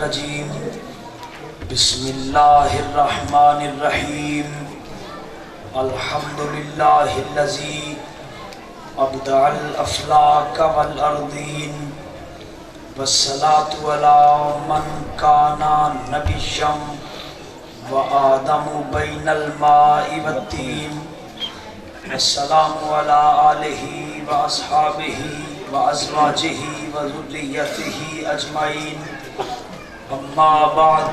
الرجیم بسم اللہ الرحمن الرحیم الحمدللہ الذی ابدع الافلاک والارضین والصلاة علی من کان نبیا وآدم بین الماء والطین والسلام علی آلہ واصحابہ وازواجہ وذریتہ اجمعین اما بعد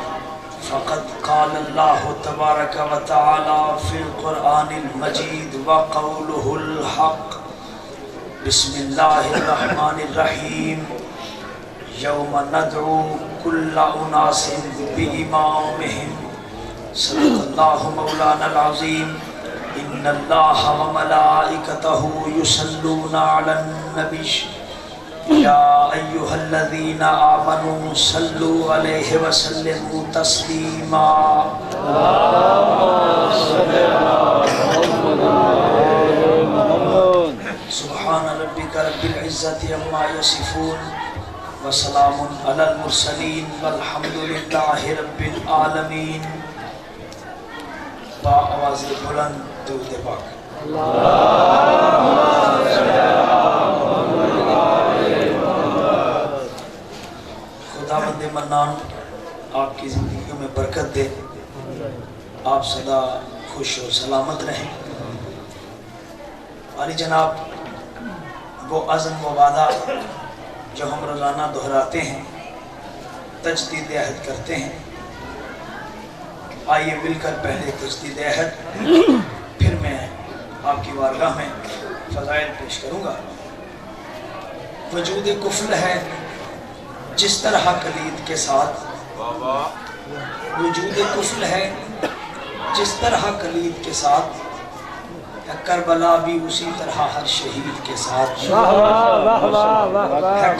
فقد قال اللہ تبارک و تعالی فی القرآن المجید وقولہ الحق بسم اللہ الرحمن الرحیم یوم ندعو کل اناس بامامہم صدق اللہ مولانا العظیم ان اللہ وملائکتہ یصلون علی النبی یا ایہا الذین آمنوا صلوا علیہ وسلموا تسلیما سبحان ربک رب العزت عما یصفون وسلام علی المرسلین والحمد للہ رب العالمین. با آواز بلند درود پاک. خداوند منان آپ کی زندگیوں میں برکت دے، آپ سدا خوش و سلامت رہیں. عالی جناب وہ عزم و وعدہ جو ہم روزانہ دہراتے ہیں، تجدید عہد کرتے ہیں، آئیے مل کر پہلے تجدید عہد پھر میں آپ کی بارگاہ میں فضائل پیش کروں گا. وجود کفل ہے جس طرح کلید کے ساتھ، وجود کفل ہے جس طرح کلید کے ساتھ، کربلا بھی اسی طرح ہر شہید کے ساتھ،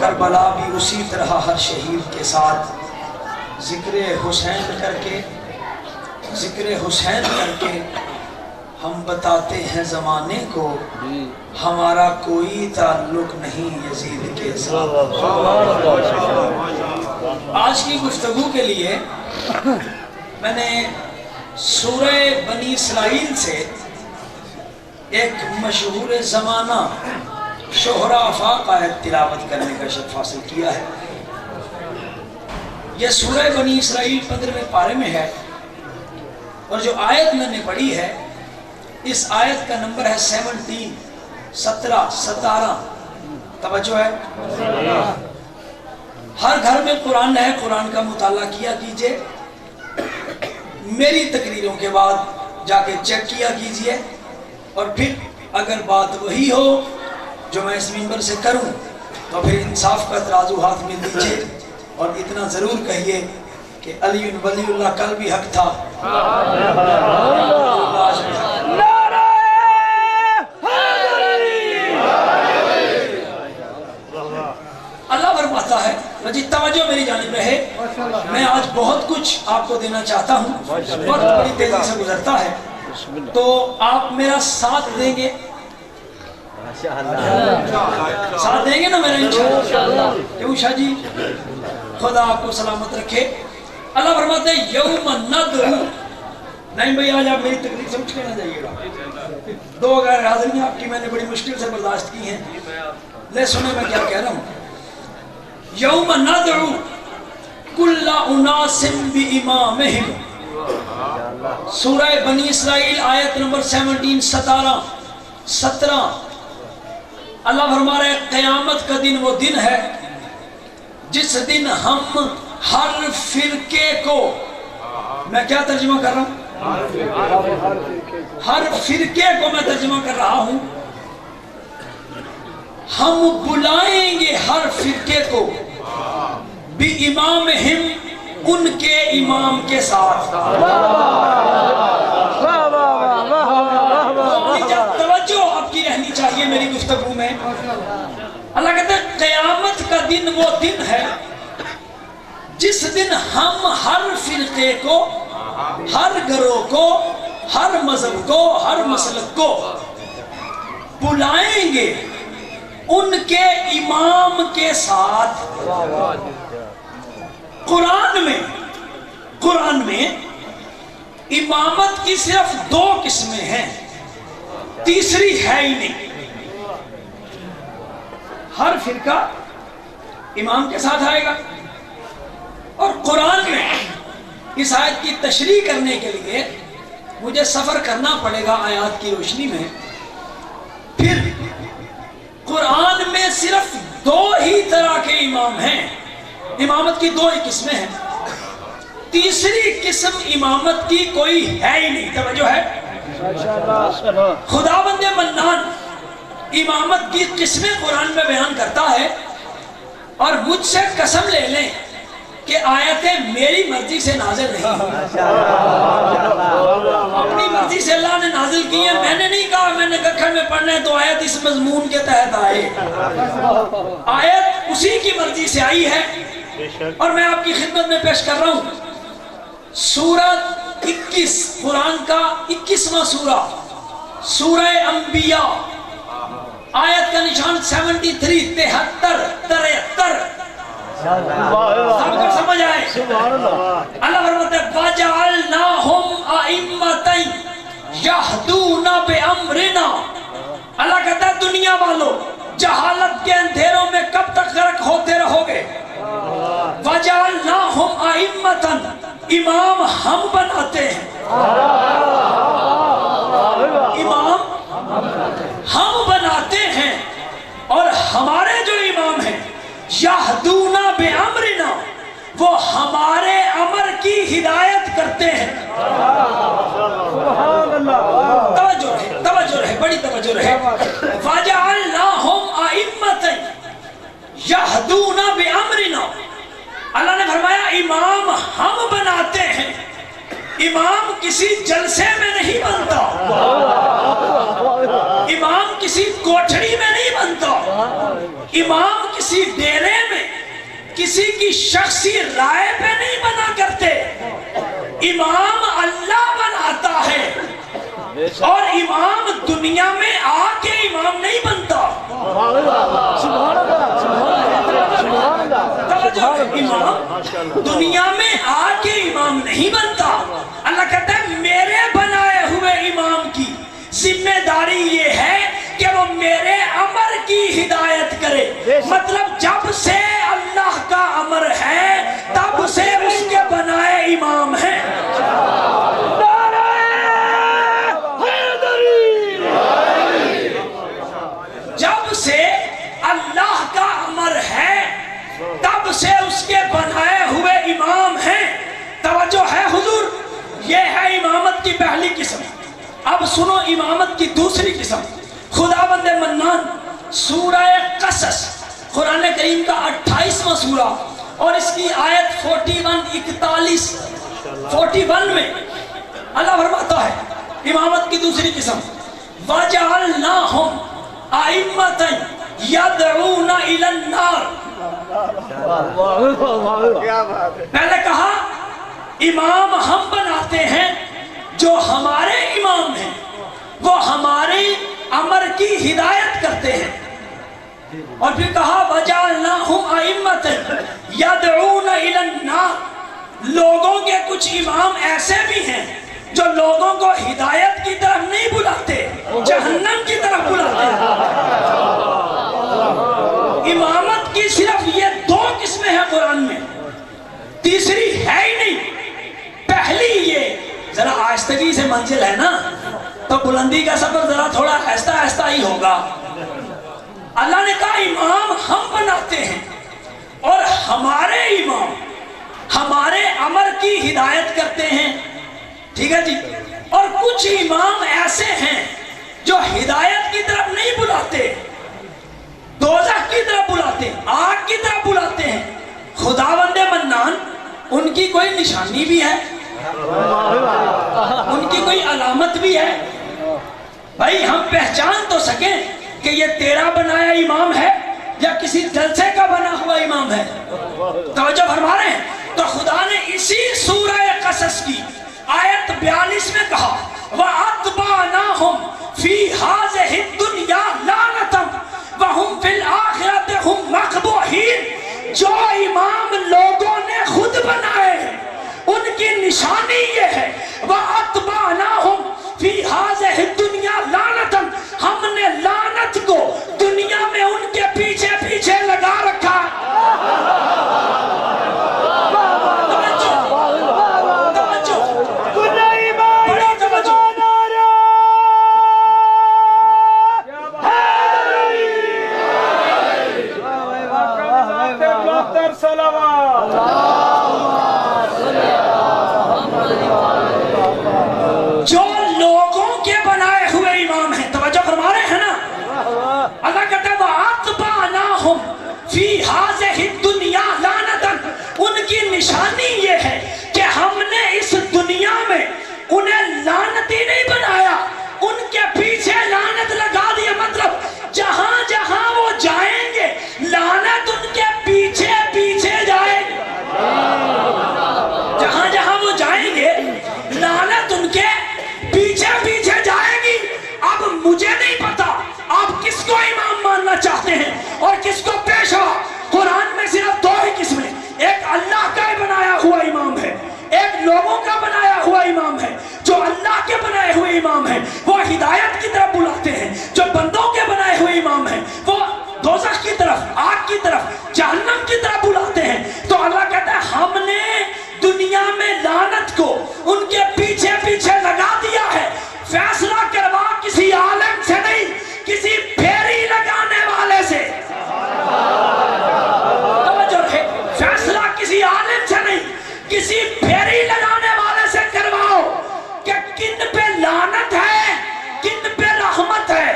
کربلا بھی اسی طرح ہر شہید کے ساتھ. ذکر حسین کر کے ہم بتاتے ہیں زمانے کو، ہمارا کوئی تعلق نہیں یزید کے ساتھ. آج کی گفتگو کے لیے میں نے سورہ بنی اسرائیل سے ایک مشہور زمانہ شہرہ آفاق آیت تلاوت کرنے کا شرف حاصل کیا ہے. یہ سورہ بنی اسرائیل 15ویں پارے میں ہے، اور جو آیت میں نے پڑھی ہے اس آیت کا نمبر ہے 17 توجہ ہے. ہر گھر میں قرآن ہے، قرآن کا مطالعہ کیا کیجئے، میری تقریروں کے بعد جا کے چیک کیا کیجئے، اور پھر اگر بات وہی ہو جو میں اس منبر سے کروں تو پھر انصاف کا ترازو ہاتھ میں دیجئے، اور اتنا ضرور کہیے کہ علی ولی اللہ کل بھی حق تھا. اللہ فرماتا ہے، جی توجہ میری جانب رہے، میں آج بہت کچھ آپ کو دینا چاہتا ہوں، وقت بڑی تیزی سے گزرتا ہے، تو آپ میرا ساتھ دیں گے، ساتھ دیں گے نا میرا انشاءاللہ. کیوں شاہ جی؟ خدا آپ کو سلامت رکھے. اللہ فرماتے ہیں یوم ندعو. نہیں بھئی آج آپ میری تکلیف سمجھ کے نہ جائیے گا، 2 غیر حاضریاں آپ کی میں نے بڑی مشکل سے برداشت کی ہیں. لے سنیں میں کیا کہہ رہا ہوں. یوم ندعو کل اناس بامامہم. سورہ بنی اسرائیل آیت نمبر 17. اللہ فرما رہے ہیں قیامت کا دن وہ دن ہے جس دن ہم ہر فرقے کو، میں کیا ترجمہ کر رہا ہوں؟ ہر فرقے کو میں ترجمہ کر رہا ہوں. ہم بلائیں گے ہر فرقے کو بامامہم، ان کے امام کے ساتھ. توجہ آپ کی رہنی چاہیے میری گفتگو میں. اللہ کہتے ہیں قیامت کا دن وہ دن ہے جس دن ہم ہر فرقے کو، ہر گروہ کو، ہر مذہب کو، ہر مسلک کو بلائیں گے ان کے امام کے ساتھ. قرآن قرآن میں امامت کی صرف 2 قسمیں ہیں، تیسری ہے ہی نہیں۔ ہر فرقہ امام کے ساتھ آئے گا، اور قرآن میں اس آیت کی تشریح کرنے کے لیے مجھے سفر کرنا پڑے گا آیات کی روشنی میں۔ پھر قرآن میں صرف 2 ہی طرح کے امام ہیں، امامت کی 2 ہی قسمیں ہیں، تیسری قسم امامت کی کوئی ہے ہی نہیں۔ توجہ ہے؟ خداوند منان امامت کی قسمیں قرآن میں بیان کرتا ہے، اور مجھ سے قسم لے لیں کہ آیتیں میری مرضی سے نازل نہیں، اپنی مرضی سے اللہ نے نازل کی ہیں۔ میں نے نہیں کہا میں نے گکھڑ میں پڑھنا ہے تو آیت اس مضمون کے تحت آئے، آیت اسی کی مرضی سے آئی ہے، اور میں آپ کی خدمت میں پیش کر رہا ہوں سورہ 21، قرآن کا 21واں سورہ، سورہ انبیاء، آیت کا نشان 73، 73، 73۔ سب کو سمجھ آئے؟ اللہ فرماتا ہے وَجَعَلْنَاهُمْ أَئِمَّةً يَهْدُونَ بِأَمْرِنَا۔ اللہ کہتا ہے دنیا والوں جہالت کے اندھیروں میں کب تک غرق ہوتے رہو گے؟ وَجَعَلْنَاهُمْ أَئِمَّةً، امام ہم بناتے ہیں، امام ہم بناتے ہیں، اور ہمارے جو امام ہیں یہدون بامرنا، وہ ہمارے امر کی ہدایت کرتے ہیں۔ توجہ رہے، بڑی توجہ رہے۔ وَجَعَلْنَاهُمْ أَئِمَّةً يَهْدُونَ بِأَمْرِنَا، اللہ نے فرمایا امام ہم بناتے ہیں۔ امام کسی جلسے میں نہیں بنتا، امام کسی کوٹھڑی میں نہیں بنتا، امام کسی ڈیرے میں کسی کی شخصی رائے پہ نہیں بنا کرتے، امام اللہ بناتا ہے، اور امام دنیا میں آ کے امام نہیں بنتا۔ امام دنیا میں آ کے امام نہیں بنتا۔ اللہ کہتا ہے میرے بنائے ہوئے امام کی ذمہ داری یہ ہے کہ وہ میرے امر کی ہدایت کرے، مطلب جب سے اللہ کا امر ہے تب سے اس کے بنائے امام ہیں۔ جب سے اللہ کا امر ہے تب سے اس کے بنائے ہوئے امام ہیں۔ توجہ ہے حضور؟ یہ ہے امامت کی پہلی قسم۔ اب سنو امامت کی دوسری قسم۔ خداوند منان سورہ قصص، قرآن کریم کا 28واں سورہ، اور اس کی آیت 41 میں اللہ فرماتا ہے امامت کی دوسری قسم، وَجَعَلْنَاهُمْ أَئِمَّةً يَدْعُونَ إِلَى النَّارِ۔ پہلے کہا امام ہم بناتے ہیں، جو ہمارے امام ہیں وہ ہمارے امر کی ہدایت کرتے ہیں، اور پھر کہا وَجَعَلْنَاهُمْ أَئِمَّةً يَدْعُونَ إِلَى النَّارِ۔ لوگوں کے کچھ امام ایسے بھی ہیں جو لوگوں کو ہدایت کی طرف نہیں بلاتے، جہنم کی طرف بلاتے ہیں۔ امامت کی صرف یہ 2 قسمیں ہیں قرآن میں، تیسری ہے ہی نہیں۔ پہلی یہ ذرا آہستگی سے منزل ہے نا، تو بلندی کا سفر ذرا تھوڑا آہستہ آہستہ ہی ہوگا۔ اللہ نے کہا امام ہم بناتے ہیں، اور ہمارے امام ہمارے امر کی ہدایت کرتے ہیں، ٹھیک ہے جی۔ اور کچھ امام ایسے ہیں جو ہدایت کی طرف نہیں بلاتے، دوزخ کی طرف بلاتے ہیں، آگ کی طرف بلاتے ہیں۔ خداوند منان ان کی کوئی نشانی بھی ہے، ان کی کوئی علامت بھی ہے، بھائی ہم پہچان تو سکیں کہ یہ تیرا بنایا امام ہے یا کسی جلسے کا بنا ہوا امام ہے۔ توجہ فرما رہے ہیں؟ تو خدا نے اسی سورہ قصص کی آیت 42 میں کہا وَأَتْبَعْنَاهُمْ فِي هَذِهِ الدُّنْيَا لَعْنَةً وَهُمْ فِي الْآخِرَةِ هُمْ مَقْبُوحِينَ۔ جو امام لوگوں نے خود بنائے ان کی نشانی نشانی یہ ہے کہ ہم نے اس دنیا میں انہیں لعنتی نہیں بنایا، ان کے پیچھے لعنت لگا دیا، مطلب جہاں جہاں وہ جائیں گے لعنت ان کے پیچھے پیچھے جائے گی، جہاں جہاں وہ جائیں گے لعنت ان کے پیچھے پیچھے جائے گی۔ اب مجھے نہیں پتا آپ کس کو امام ماننا چاہتے ہیں اور کس کو پیشوا۔ قرآن میں صرف دو ہی قسمیں، ایک اللہ کا بنایا ہوا امام ہے، ایک لوگوں کا بنایا ہوا امام ہے۔ جو اللہ کے بنائے ہوئے امام ہیں وہ ہدایت کی طرف بلاتے ہیں، جو بندوں کے بنائے ہوئے امام ہیں وہ دوزخ کی طرف، آگ کی طرف، جہنم کی طرف بلاتے ہیں۔ تو اللہ کہتا ہے ہم نے دنیا میں لعنت کو ان کے پیچھے پیچھے لگا دیا ہے۔ فیصلہ کروا کسی عالم سے نہیں، کسی پھیری لگانے والے سے۔ توجہ ہے، فیصلہ کسی عالم سے نہیں، کسی پھیری لگانے والے سے کرواؤ کہ کن پہ لعنت ہے کن پہ رحمت ہے۔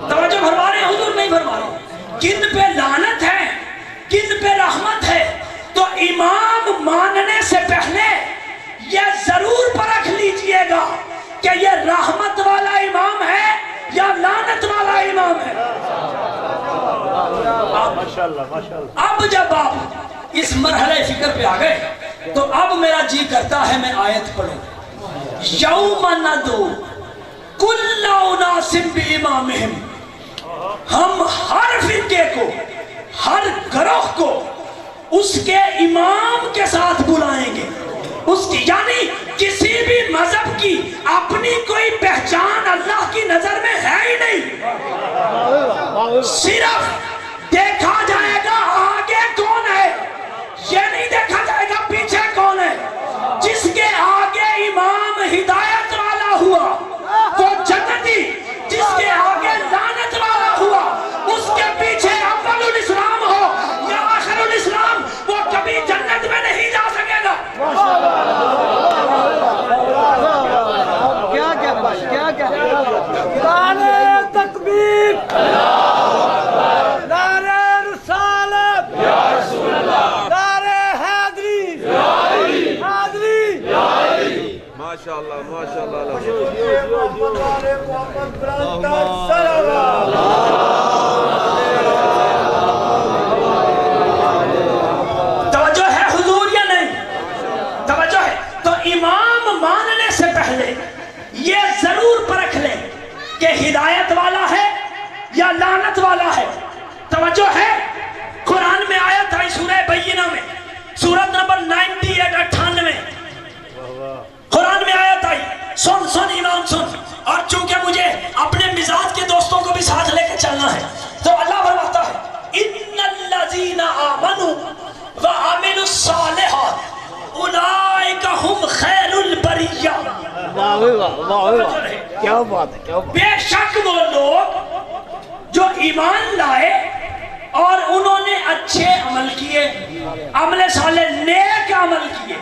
توجہ فرما رہے ہیں حضور نہیں فرما رہے؟ کن پہ لعنت ہے کن پہ رحمت ہے۔ تو امام ماننے سے پہلے یہ ضرور پرکھ لیجئے گا کہ یہ رحمت والا امام ہے یا لعنت والا امام ہے۔ اب جب آپ اس مرحلہ فکر پہ آ گئے تو اب میرا جی کرتا ہے میں آیت پڑھوں، یوم ندعو کل اناس بامامہم، ہم ہر فرقے کو، ہر گروہ کو اس کے امام کے ساتھ بلائیں گے۔ اس کی یعنی کسی بھی مذہب کی اپنی کوئی پہچان اللہ کی نظر میں ہے ہی نہیں، صرف دیکھا جائے گا آگے کون ہے، یہ نہیں دیکھا جائے گا پیچھے کون ہے۔ جس کے آگے امام ہدایت والا ہوا وہ جنتی، جس کے آگے لعنت والا ہوا اس کے پیچھے اول الاسلام ہو یا آخر الاسلام وہ کبھی جنت میں نہیں جا سکے گا۔ نعرہ تکبیر، نعرہ رسالت، نعرہ حیدری، حیدری، ماشاءاللہ ماشاءاللہ۔ توجہ ہے حضور یا نہیں؟ توجہ ہے۔ تو امام ماننے سے پہلے یہ ضرور پرکھ لیں کہ ہدایت والا ہے یا لعنت والا ہے۔ توجہ ہے، قرآن میں آیت آئی سورہ بینہ میں، سورت نمبر 98 قرآن میں آیت آئی، سن سن امام سن۔ اور چونکہ مجھے اپنے مزاج کے دوستوں کو بھی ساتھ لے کے چلنا ہے تو اللہ فرماتا ہے ان الذین آمنوا وعملوا الصالحات اولئک هم خیر البریہ۔ کیا بات ہے، کیا بات۔ بے شک وہ لوگ جو ایمان لائے اور انہوں نے اچھے عمل کیے، عمل صالح نیک عمل کیے،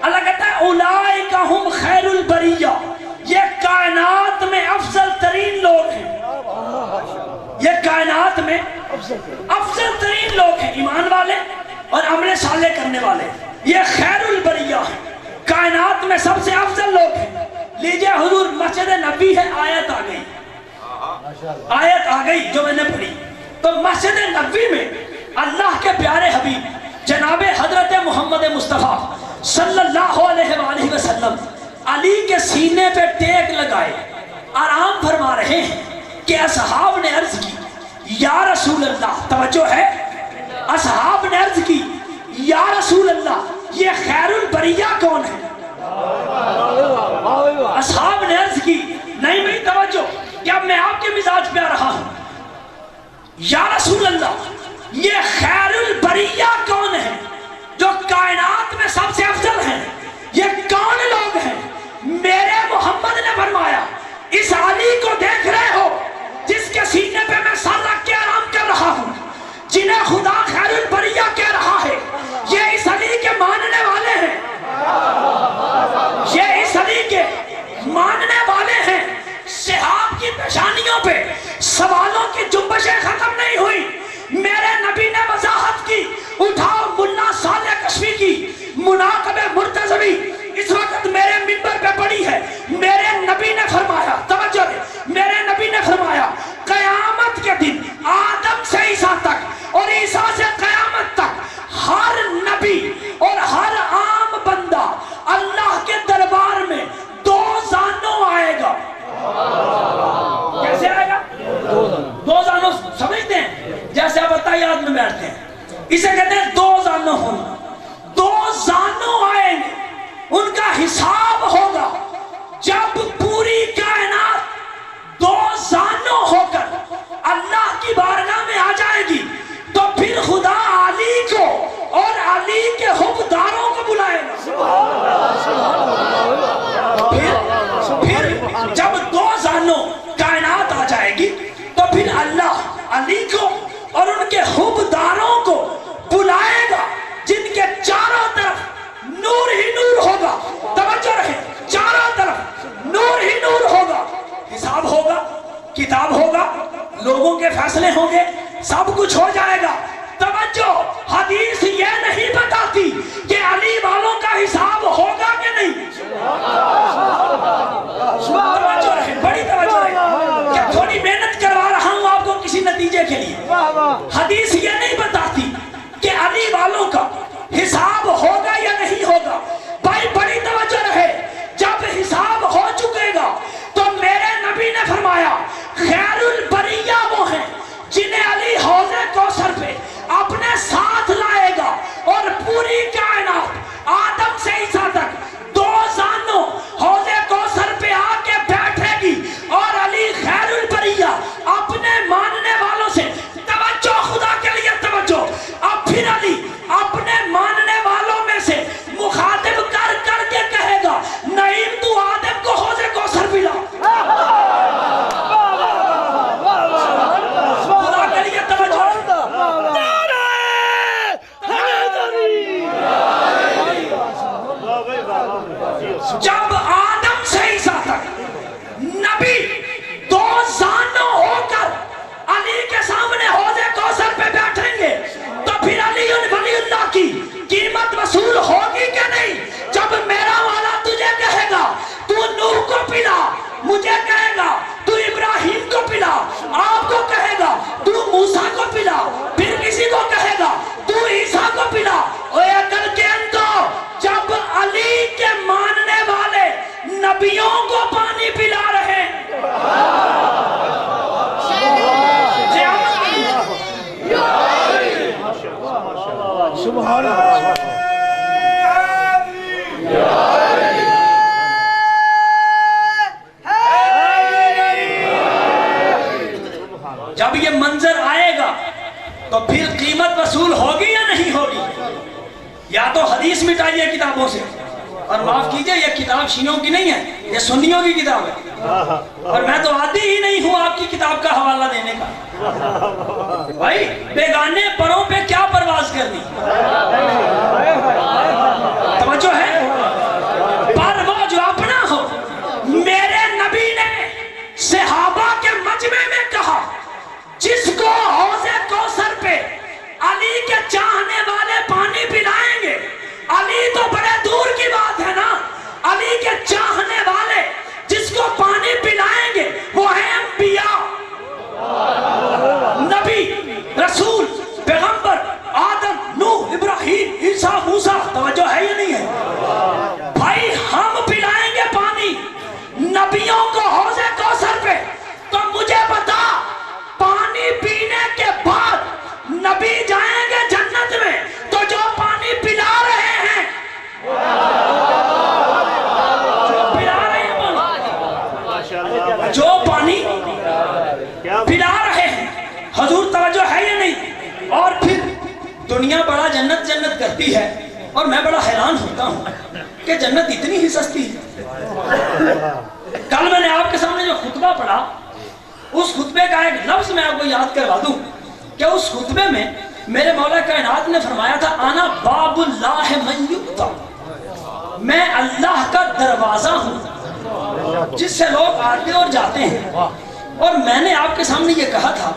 اللہ کہتا ہے اولئک هم خیر البریہ، یہ کائنات میں افضل ترین لوگ ہیں۔ یہ کائنات میں افضل ترین لوگ ہیں، ایمان والے اور عمل صالح کرنے والے، یہ خیر البریہ ہیں، کائنات میں سب سے افضل لوگ ہیں۔ لیجئے حضور مسجد نبی ہے، آیت آ گئی، آیت آ گئی جو میں نے پڑھی۔ تو مسجد نبی میں اللہ کے پیارے حبیب جناب حضرت محمد مصطفیٰ صلی اللہ علیہ وآلہ وسلم علی کے سینے پہ ٹیک لگائے آرام فرما رہے ہیں کہ اصحاب نے عرض کی یا رسول اللہ، توجہ ہے، اصحاب نے عرض کی یا رسول اللہ یہ خیر البریہ کون ہے؟ اصحاب نے عرض کی، نہیں بھئی توجہ کہ اب میں آپ کے مزاج پہ آ رہا ہوں، یا رسول اللہ یہ خیر البریہ کون ہے جو کائنات میں سب سے افضل ہیں؟ یہ کون لوگ ہیں؟ میرے محمد نے فرمایا اس علی کو دیکھ رہے ہو جس کے سینے پہ میں سر رکھ کے آرام کر رہا ہوں، جنہیں خدا خیر البریہ کہہ رہا ہے، یہ اس علی کے ماننے والے ہیں، یہ اس علی کے ماننے والے ہیں۔ صحاب کی پیشانیوں پہ سوالوں کی جنبشیں ختم نہیں ہوئی، میرے نبی نے وضاحت کی، اٹھا کشفی کی مناقب مرتضوی اس وقت میرے منبر پہ پڑی ہے. میرے نبی نے فرمایا, توجہ دے, میرے نبی نے فرمایا قیامت کے دن آدم سے عیسیٰ تک اور عیسیٰ سے قیامت تک ہر نبی اور ہر عام بندہ اللہ کے دربار میں 2 زانوں آئے گا. کیسے آئے گا؟ 2 زانوں سمجھتے ہیں؟ جیسے آپ عطیات میں بیٹھتے ہیں, اسے کہتے ہیں 2 زانوں ہوں. 2 زانوں آئیں گے, ان کا حساب ہوگا. جب پوری کائنات 2 زانوں ہو کر اللہ کی بارگاہ میں آ جائے گی تو پھر خدا علی کو اور علی کے حکمداروں کو بلائے گا. پھر جب 2 زانوں کائنات آ جائے گی تو پھر اللہ علی کو اور ان کے حکمداروں کو بلائے گا, جن کے چاروں طرف نور ہی نور ہوگا. توجہ رہے, چاروں طرف نور ہی نور ہوگا. حساب ہوگا, کتاب ہوگا, لوگوں کے فیصلے ہوں گے, سب کچھ ہو جائے گا. توجہ, حدیث یہ نہیں بتاتی کہ علی والوں کا حساب ہوگا کہ نہیں. توجہ رہے, بڑی توجہ رہے, کہ تھوڑی محنت کروا رہا ہوں آپ کو کسی نتیجے کے لیے. حدیث یہ نہیں بتاتی کہ علی والوں کا حساب ہوگا یا نہیں ہوگا. بھائی بڑی توجہ رہے, جب حساب ہو چکے گا تو میرے نبی نے فرمایا خیر البریہ وہ ہیں جنہیں علی حوض کوثر پہ اپنے ساتھ لائے گا, اور پوری کائنات آدم سے عیسیٰ تک 2 زانوں حوض کوثر پہ آ کے بیٹھے گی, اور علی خیر البریہ اپنے ماننے والوں سے, توجہ خدا کے لیے توجہ, اب پھر علی اپنے ماننے والوں میں سے مخاطب کر کر کے کہے گا نعیم تو آدم کو حوض کوثر پلا. خدا کے لیے توجہ. جب آدم سے عیسیٰ تک نبی 2 زانوں ہو کر علی کے سامنے حوض کوثر پہ بیٹھیں گے تو پھر علی ولی اللہ کی قیمت وصول ہوگی کہ نہیں. جب میرا والا تجھے کہے گا تو نوح کو پلا, مجھے کہے گا تو ابراہیم کو پلا, آپ کو کہے گا تو موسیٰ کو پلا, پھر کسی کو کہے گا تو عیسیٰ کو پلا. اوے عقل کے اندھو, جب علی کے ماننے والے نبیوں کو پانی پلا رہے ہیں, سبحان اللہ. جب یہ منظر آئے گا تو پھر قیمت وصول ہوگی یا نہیں ہوگی. یا تو حدیث مٹائیے کتابوں سے, اور معاف کیجئے یہ کتاب شیعوں کی نہیں ہے, یہ سنیوں کی کتاب ہے, اور میں تو عادی ہی نہیں ہوں آپ کی کتاب کا حوالہ دینے کا. بھائی بیگانے پروں پہ کیا پرواز کرنی, توجہ ہے, پر وہ جو اپنا ہو. میرے نبی نے صحابہ کے مجمع میں کہا جس کو حوض کوثر پہ علی کے چاہنے والے پانی پلائیں گے, علی تو بڑے دور کی بات ہے نا, علی کے چاہنے والے جس کو پانی پلائیں گے وہ ہیں انبیاء, نبی, رسول, پیغمبر, آدم, نوح, ابراہیم, عیسیٰ, موسیٰ. توجہ ہے یا نہیں ہے بھائی. ہم پلائیں گے پانی نبیوں کو حوض کوثر پہ, تو مجھے بتا پانی پینے کے بعد نبی جائیں گے جنت میں, تو جو پانی پلا رہے ہیں جو پانی پلا رہے ہیں, حضور توجہ ہے یا نہیں. اور پھر دنیا بڑا جنت جنت کرتی ہے, اور میں بڑا حیران ہوتا ہوں کہ جنت اتنی ہی سستی ہے. کل میں نے آپ کے سامنے جو خطبہ پڑھا, اس خطبے کا ایک لفظ میں آپ کو یاد کروا دوں کہ اس خطبے میں میرے مولا کائنات نے فرمایا تھا انا باب اللہ من یؤتی, میں اللہ کا دروازہ ہوں جس سے لوگ آتے اور جاتے ہیں. اور میں نے آپ کے سامنے یہ کہا تھا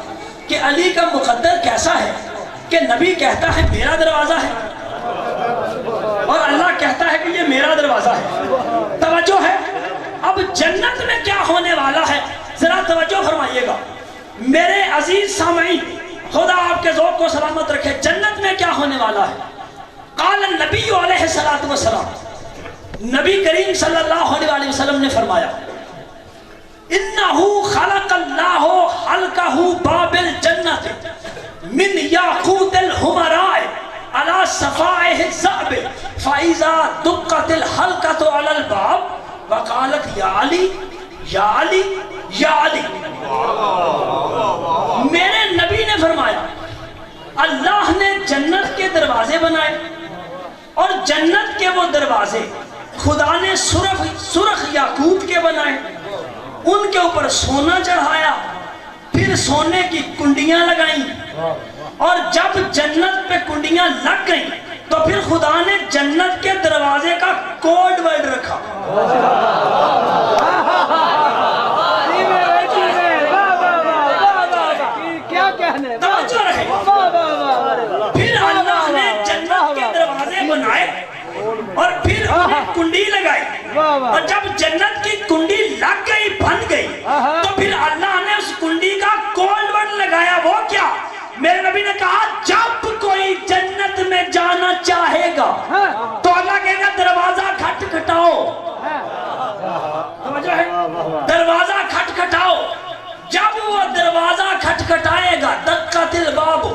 کہ علی کا مقدر کیسا ہے کہ نبی کہتا ہے میرا دروازہ ہے, جنت میں کیا ہونے والا ہے ذرا توجہ فرمائیے گا میرے عزیز سامعین، خدا آپ کے ذوق کو سلامت رکھے۔ جنت میں کیا ہونے والا ہے؟ قال النبی علیہ الصلوۃ والسلام، نبی کریم صلی اللہ علیہ وسلم نے فرمایا انہو خلق اللہ حلقہ باب الجنت من یاقوت الحمراء علی صفائہ الذهب فاذا دقت الحلقۃ علی الباب وقالت یا علی یا علی یا علی۔ میرے نبی نے فرمایا اللہ نے جنت کے دروازے بنائے اور جنت کے وہ دروازے خدا نے سرخ یاقوت کے بنائے، ان کے اوپر سونا چڑھایا، پھر سونے کی کنڈیاں لگائیں، اور جب جنت پہ کنڈیاں لگ گئیں تو پھر خدا نے جنت کے دروازے کا کوڈ ورڈ رکھا۔ توجہ رہے، پھر اللہ نے جنت کے دروازے بنائے اور پھر انہیں کنڈی لگائی، اور جب جنت کی کنڈی لگ گئی بن گئی تو پھر اللہ نے اس کنڈی کا کوڈ ورڈ لگایا۔ وہ کیا؟ میرے نبی نے کہا جب کوئی جنت میں جانا چاہے گا تو اللہ کہے گا دروازہ کھٹکھٹاؤ، توجہ ہے، دروازہ کھٹکھٹاؤ۔ جب وہ دروازہ کھٹکھٹائے گا دقت الباب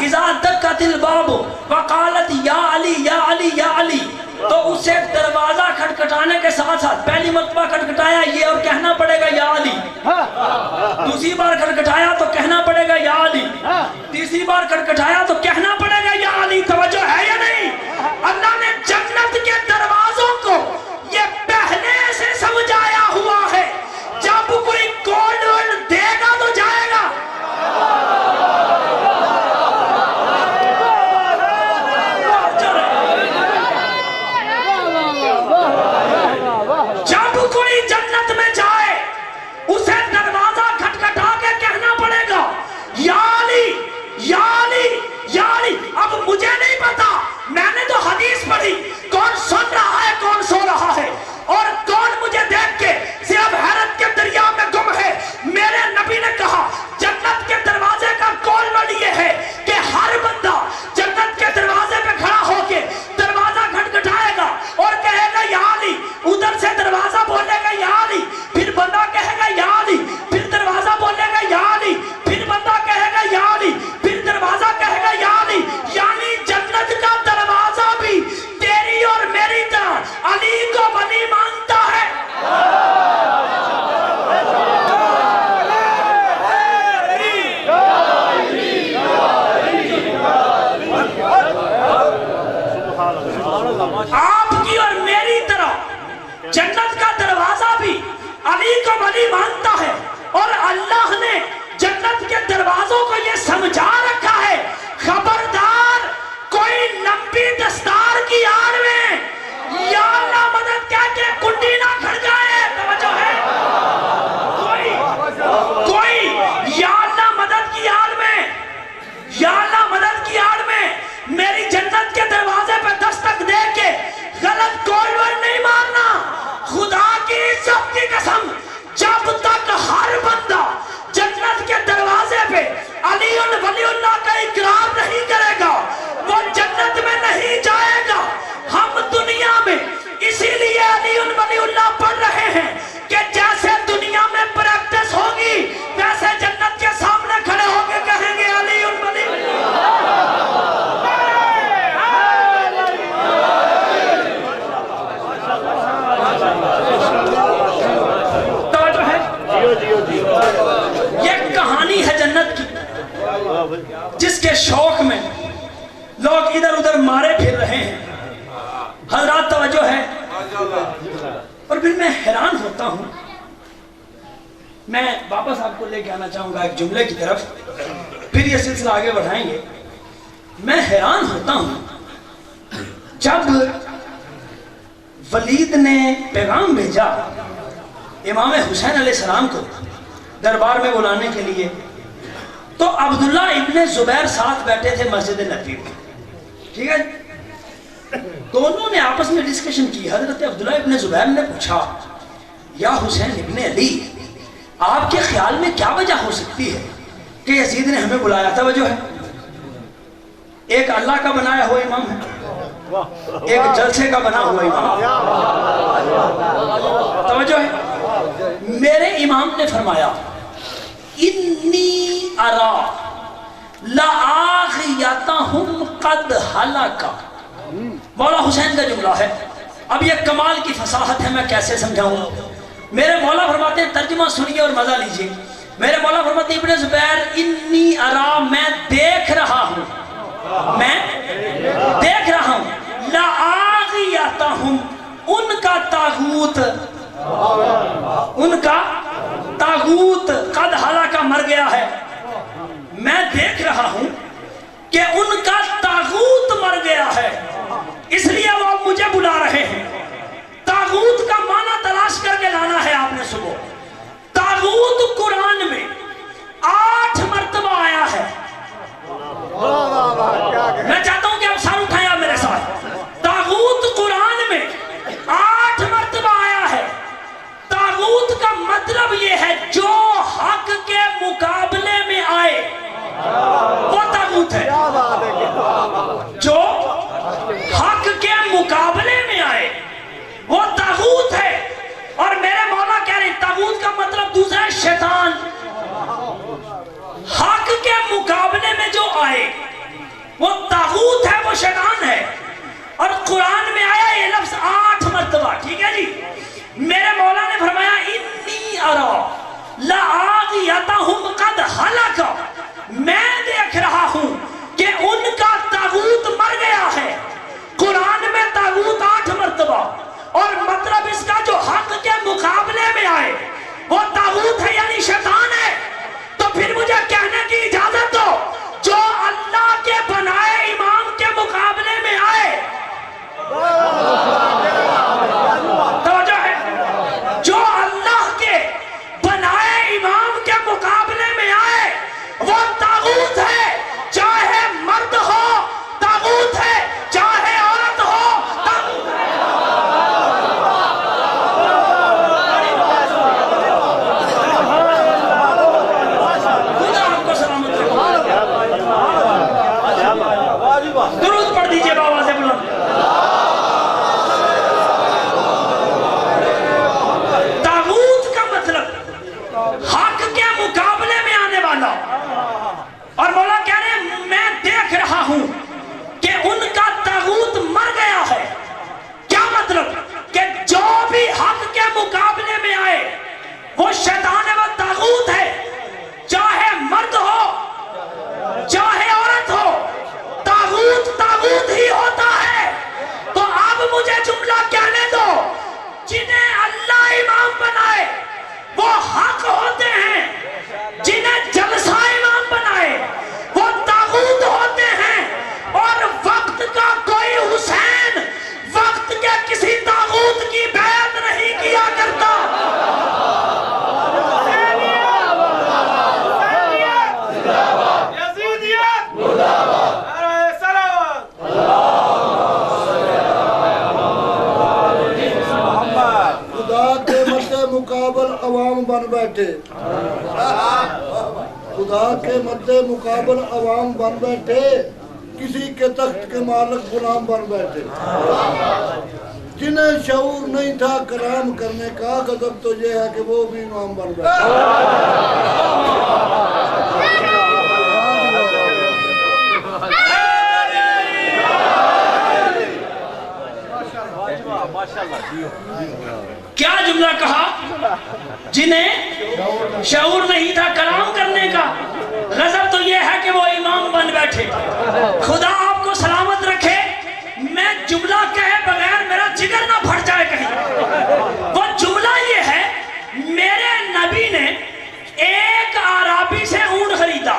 اذا دقت الباب وقالت یا علی یا علی یا علی، تو اسے دروازہ کھٹکھٹانے کے ساتھ ساتھ پہلی مرتبہ کھٹکھٹایا یہ اور کہنا پڑے گا یا علی، دوسری بار کھٹکھٹایا تو کہنا پڑے گا یا علی، تیسری بار کھٹکھٹایا تو کہنا پڑے گا یا علی۔ توجہ ہے یا نہیں؟ اللہ نے جنت کے دروازوں کو یہ پہلے سے سمجھایا ہوا ہے، جب کوئی کوڈ ورڈ دے گا تو جائے گا۔ جب کوئی جنت میں جائے اسے دروازہ کھٹکھٹا کے کہنا پڑے گا یا علی یا علی یا علی۔ اب مجھے نہیں پتا، میں نے تو حدیث پڑھی، کون سن رہا ہے کون سو رہا ہے اور کون مجھے دیکھ کے صرف حیرت کے دریا میں گم ہے۔ میرے نبی نے کہا جنت کے دروازے کا کون ورڈ یہ ہے کہ ہر بندہ جنت کے دروازے پہ کھڑا ہو کے دروازہ کھٹکھٹائے گا اور کہے گا یا علی، ادھر سے دروازہ بولے گا یا علی، پھر بندہ کہے گا یا علی، پھر دروازہ بولے گا یا علی، پھر بندہ کہے گا یا علی، پھر دروازہ کہے گا یا علی۔ یعنی جنت کا دروازہ بھی تیری اور میری طرح علی کو ولی مانتا ہے۔ آپ کی اور میری طرح جنت کا دروازہ بھی علی کو ولی مانتا ہے، اور اللہ نے جنت کے دروازوں کو یہ سمجھا رکھا ہے خبردار کوئی لمبی دستار کی آڑ میں یا اللہ مدد کہہ کے کنڈی نہ کھڑکائے۔ توجہ ہے، کوئی یا اللہ مدد کی آڑ میں، یا اللہ مدد کی آڑ میں میری جنت کے دروازے پہ دستک دے کے غلط کوڈ ورڈ نہیں مارنا۔ خدا کی عزت کی قسم، جب تک ہر بندہ جنت کے دروازے پہ علی ولی اللہ کا اقرار نہیں کرے گا وہ جنت میں نہیں جائے گا۔ ہم دنیا میں اسی لیے علی ولی اللہ پڑھ رہے ہیں کہ جیسے دنیا میں پریکٹس ہوگی ویسے جنت کے سامنے کھڑے ہو کے کہیں گے علی ولی یہ کہانی ہے جنت کی جس کے شوق میں لوگ ادھر ادھر مارے پھر رہے ہیں۔ حضرات توجہ ہے، اور پھر میں حیران ہوتا ہوں، میں واپس آپ کو لے کے آنا چاہوں گا ایک جملے کی طرف، پھر یہ سلسلہ آگے بڑھائیں گے۔ میں حیران ہوتا ہوں جب ولید نے پیغام بھیجا امام حسین علیہ السلام کو دربار میں بلانے کے لیے، تو عبداللہ ابن زبیر ساتھ بیٹھے تھے مسجد نبوی میں، ٹھیک ہے، دونوں نے آپس میں ڈسکشن کی۔ حضرت عبداللہ ابن زبیر نے پوچھا یا حسین ابن علی آپ کے خیال میں کیا وجہ ہو سکتی ہے کہ یزید نے ہمیں بلایا؟ توجہ ہے، ایک اللہ کا بنایا ہوا امام ہے، ایک جلسے کا بنا ہوا امام۔ توجہ ہے، میرے امام نے فرمایا انی ارا لآغیتہم قد ہلکا۔ مولا حسین کا جملہ ہے، اب یہ کمال کی فصاحت ہے، میں کیسے سمجھاؤں؟ میرے مولا فرماتے ہیں، ترجمہ سنیے اور مزہ لیجئے، میرے مولا فرماتے ہیں ابن زبیر انی ارا، میں دیکھ رہا ہوں، میں دیکھ رہا ہوں، لآغیتہم، ان کا طاغوت، ان کا طاغوت قد ہلاکا مر گیا ہے، میں دیکھ رہا ہوں کہ ان کا طاغوت مر گیا ہے، اس لیے وہ مجھے بلا رہے ہیں۔ طاغوت کا معنی تلاش کر کے لانا ہے آپ نے صبح۔ طاغوت قرآن میں 8 مرتبہ آیا ہے، میں چاہتا ہوں کہ آپ سر اٹھائیں آپ میرے ساتھ۔ طاغوت قرآن میں 8 مرتبہ آیا ہے۔ طاغوت کا مطلب یہ ہے جو حق کے مقابلے میں آئے وہ طاغوت ہے، جو حق کے مقابلے میں آئے وہ طاغوت ہے۔ اور میرے مولا کہہ رہے ہیں طاغوت کا مطلب دوسرا ہے شیطان۔ حق کے مقابلے میں جو آئے وہ طاغوت ہے، وہ شیطان ہے۔ اور قرآن میں آیا یہ لفظ 8 مرتبہ، ٹھیک ہے جی۔ میرے مولا نے فرمایا انی ارا لآغیتہم قد ہلکا، میں دیکھ رہا ہوں کہ ان کا طاغوت مر گیا ہے۔ قرآن میں طاغوت 8 مرتبہ، اور مطلب اس کا جو حق کے مقابلے میں آئے وہ طاغوت ہے، یعنی شیطان ہے۔ تو پھر مجھے کہنے کی اجازت دو، جو اللہ کے بنائے امام کے مقابلے میں آئے، توجہ ہے، جو اللہ کے بنائے امام کے مقابلے میں آئے وہ طاغوت ہے، چاہے مرد ہو طاغوت ہے، چاہے عورت ہو طاغوت ہے۔ خدا آپ کو سلامت رکھے، درود پڑھ دیجئے بابا سے بلند۔ طاغوت کا مطلب حق کے مقابلے میں آنے والا، اور مولا کہہ رہے ہیں میں دیکھ رہا ہوں کہ ان کا طاغوت مر گیا ہے۔ کیا مطلب؟ کہ جو بھی حق کے مقابلے میں آئے وہ شیطان ہے، وہ طاغوت ہے، چاہے مرد ہو چاہے عورت ہو، طاغوت طاغوت ہی ہوتا ہے۔ تو اب مجھے جملہ کہنے دو، جنہیں اللہ امام بنائے وہ حق ہوتے ہیں، جنہیں جلسہ امام بنائے وہ طاغوت ہوتے ہیں، اور وقت کا کوئی حسین وقت کے کسی طاغوت کی بیعت نہیں کیا کرتا۔ خدا کے مد مقابل عوام بن بیٹھے، خدا کے مد مقابل عوام بن بیٹھے، کسی کے تخت کے مالک غلام بن بیٹھے۔ جنہیں شعور نہیں تھا کلام کرنے کا، غضب تو یہ ہے کہ وہ بھی امام بن بیٹھے۔ کیا جملہ کہا؟ جنہیں شعور نہیں تھا کلام کرنے کا، غضب تو یہ ہے کہ وہ امام بن بیٹھے۔ خدا آپ کو سلامت رکھے، میں جملہ کہے بغیر میرا جگر نہ پھٹ جائے کہیں۔ وہ جملہ یہ ہے، میرے نبی نے ایک عرابی سے اونٹ خریدا،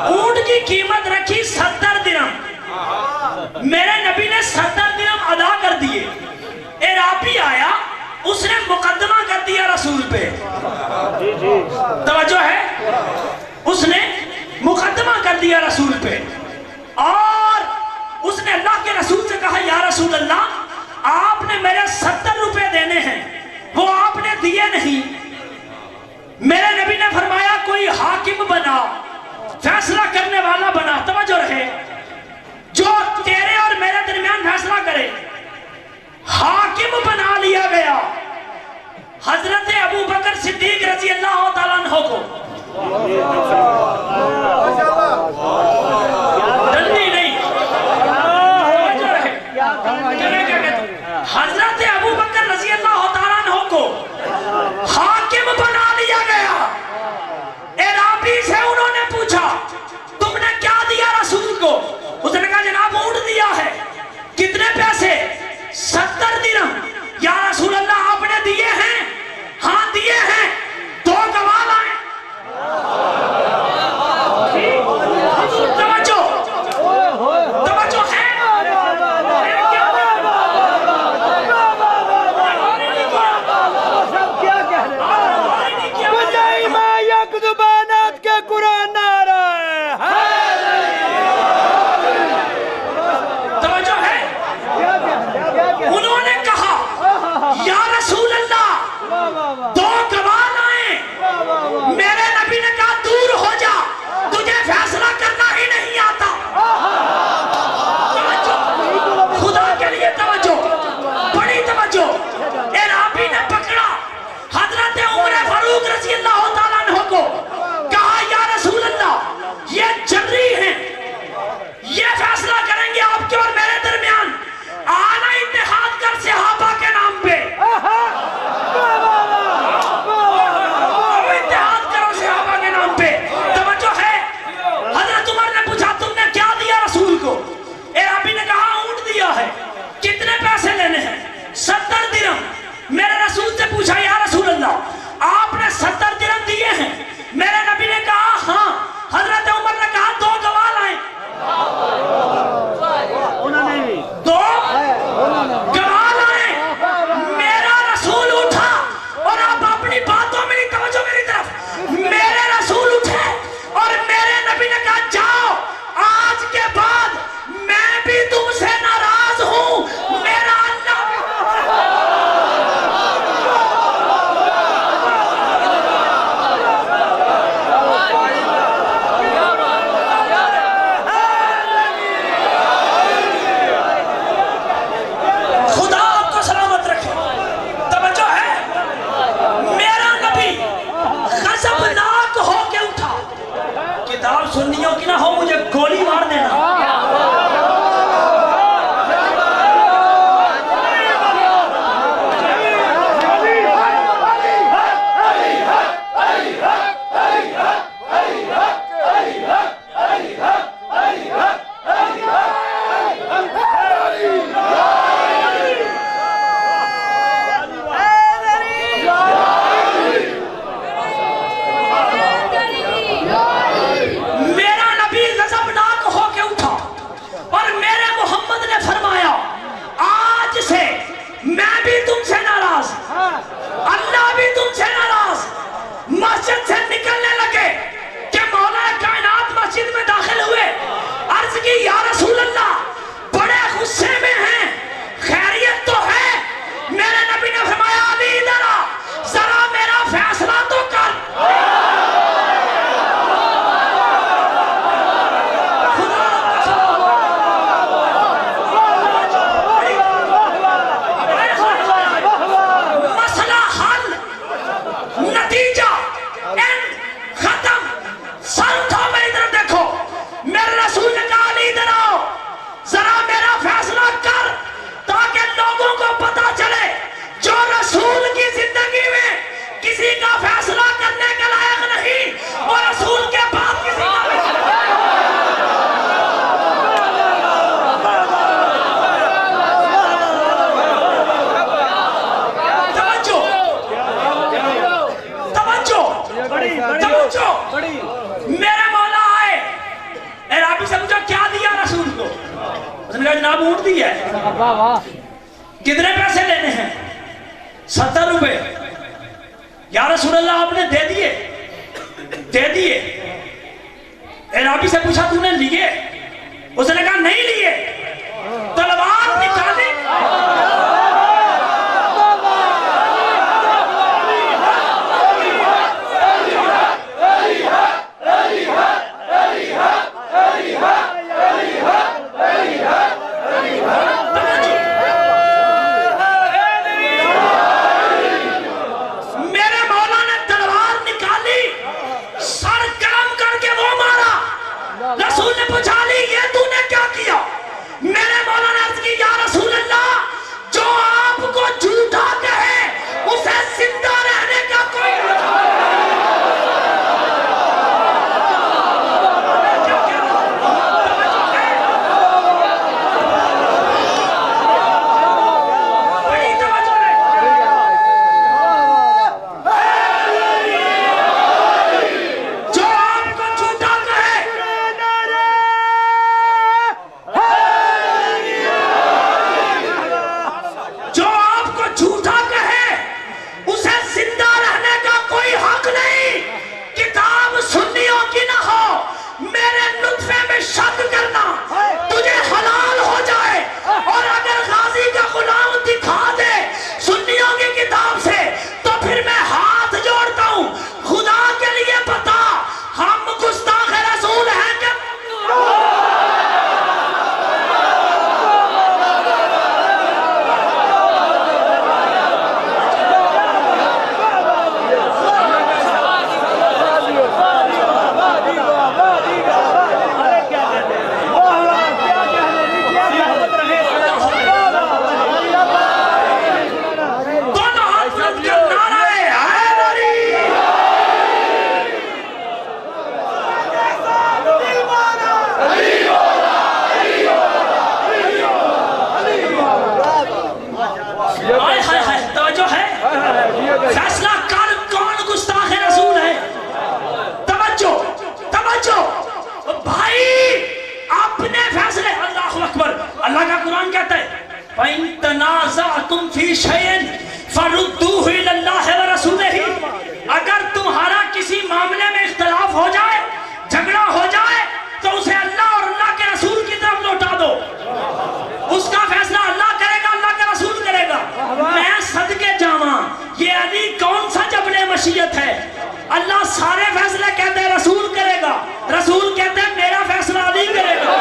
اونٹ کی قیمت رکھی 70 درہم، میرے نبی نے 70 درہم ادا کر دیے۔ عرابی آیا، اس نے مقدمہ کر دیا رسول پہ، توجہ ہے، اس نے مقدمہ کر دیا رسول پہ، اور اس نے اللہ کے رسول سے کہا یا رسول اللہ آپ نے میرے 70 روپے دینے ہیں، وہ آپ نے ڈنڈی نہیں، حضرت ابو بکر رضی اللہ تعالیٰ عنہ کو حاکم بنا لیا گیا. عرابی سے انہوں نے پوچھا تم نے کیا دیا رسول کو؟ اس نے کہا جناب اونٹ دیا ہے. کتنے پیسے؟ 70 درہم. یا رسول اللہ آپ نے دیے ہیں؟ ہاں دیے ہیں. 2 گواہ لائیں. توجہ توجہ ہے. توجہ ہے. انہوں نے کہا یا رسول اللہ 2 گواہ لائیں. میرے نبی نے کہا دور ہو جا، تجھے فیصلہ کرنا ہی نہیں آتا. توجہ، خدا کے لیے توجہ، بڑی توجہ. عرابی نے پکڑا حضرت عمر فاروق رضی اللہ تعالیٰ عنہ کو، کہا یا رسول اللہ یہ جری ہیں، یہ فیصلہ کریں گے آپ کے اور میرے درمیان. آنا اتحاد کر صحابہ کے نام پہ، اتحاد کرو صحابہ کے نام پہ. توجہ ہے. حضرت عمر نے پوچھا تم نے کیا دیا رسول کو؟ عرابی نے کہا اونٹ دیا ہے. کتنے پیسے لینے ہیں؟ 70 درہم. میرے رسول سے پوچھا یا رسول اللہ آپ نے 70 درہم دیے ہیں؟ میرے نبی نے کہا ہاں. حضرت عمر نے کہا 2 گواہ لائیں. 2 گواہ لائیں. میرا رسول اٹھا اور آپ اپنی باتوں میں توجہ میری طرف. میرے رسول اٹھے اور میرے نبی نے کہا جاؤ، آج کے بعد میں بھی تم سے ناراض ہوں. میرا اللہ خدا آپ کو سلامت رکھے. توجہ ہے. میرا نبی غضبناک ہو کے اٹھا. کتاب سنیوں کی نہ ہو، مجھے گولی مار دینا. میرا نبی غضبناک ہو کے اٹھا اور میرے محمد نے فرمایا آج سے میں بھی تم سے ناراض، اللہ بھی تم سے ناراض. مسجد سے نکلنے لگے کہ مولا کائنات مسجد میں داخل ہوئے. عرض کی یا رسول اللہ بڑے غصے میں ہیں، خیریت تو ہے؟ میرے نبی نے فرمایا علی ادھر آ، ذرا میرا فیصلہ تو کر. مسئلہ حل، نتیجہ ختم. سر اٹھاؤ میری طرف دیکھو. میرے رسول نے کہا علی ادھر آؤ، ذرا میرا فیصلہ کر تاکہ لوگوں کو پتا چلے جو رسول کی زندگی میں کسی کا فیصلہ کرنے کے لائق نہیں، اور رسول کے بعد کسی کا توجہ. میرے مولا آئے. عرابی سے پوچھا کیا دیا رسول کو؟ اس نے کہا جناب اونٹ دیا ہے. کتنے پیسے لینے ہیں؟ 70 روپے. یا رسول اللہ آپ نے دے دیے؟ دے دیے. عرابی سے پوچھا تم نے لیے؟ اس نے کہا نہیں لیے. تلوار نکالی. میرے مولا نے تلوار نکالی، سر فَإِن تَنَازَعْتُمْ فِي شَيْءٍ فَرُدُّوهُ إِلَى اللَّهِ وَرَسُولِهِ، اگر تمہارا کسی معاملے میں اختلاف ہو جائے، جھگڑا ہو جائے، تو اسے اللہ اور اللہ کے رسول کی طرف لوٹا دو. اس کا فیصلہ اللہ کرے گا، اللہ کا رسول کرے گا. میں صدقے جاواں، یہ علی کون سا جبر مشیت ہے؟ اللہ سارے فیصلے کہتے ہیں رسول کرے گا، رسول کہتے ہیں میرا فیصلہ علی کرے گا.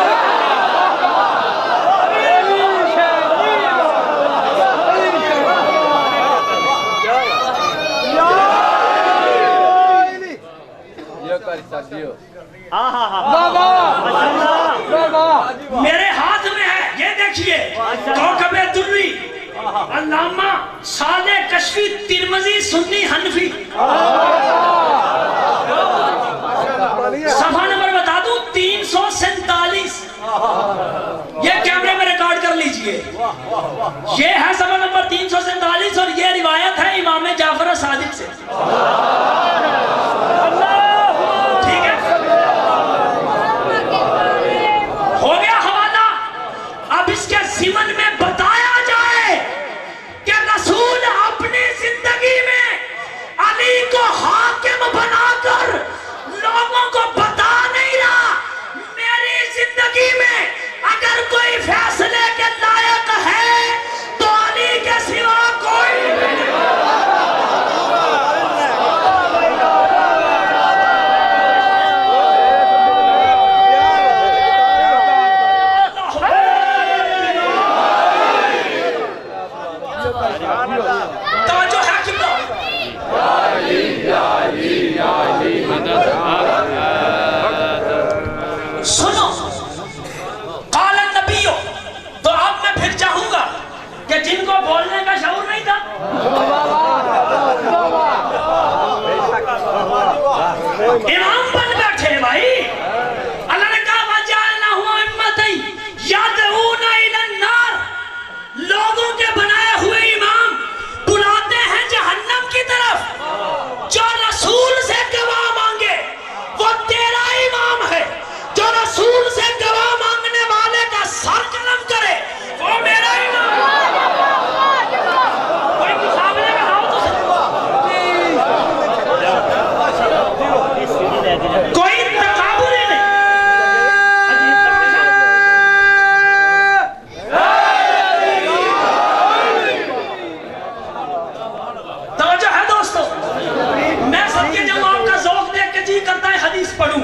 میرے ہاتھ میں ہے، یہ دیکھیے کوکب دری، علامہ صالح کشفی، ترمذی، سنی، حنفی. صفحہ نمبر بتا دوں 347. یہ کیمرے میں ریکارڈ کر لیجئے. یہ ہے صفحہ نمبر 347 اور یہ روایت ہے امام جعفر صادق سے. ٹھیک ہے، ہو گیا حوالہ. اب اس کے ضمن میں بتایا جائے کہ رسول اپنی زندگی میں علی کو حاکم بنا کر لوگوں کو بتا نہیں رہا میری زندگی میں اگر کوئی فیصلے کے لائق ہے تو علی کے سوا کوئی نہیں. توجہ ہے کتنا؟ سنو، قال النبی. تو اب میں پھر چاہوں گا کہ جن کو بولنے کا شعور نہیں تھا، امام بن بیٹھے بھائی. اللہ نے کہا وَجَعَلْنَاهُمْ أَئِمَّةً يَدْعُونَ إِلَى النَّارِ، لوگوں کے بنائے ہوئے امام بلاتے ہیں جہنم کی طرف. جو رسول سے گواہ مانگے وہ تیرا امام ہے، جو رسول سے گواہ مانگنے والے کا سر قلم کرے وہ میرا امام ہے. کوئی مقابلے میں آؤ تو کوئی تقابل ہی نہیں. توجہ ہے دوستو، میں سب کے جواب کا ذوق دیکھ کے جی کرتا ہے حدیث پڑھوں.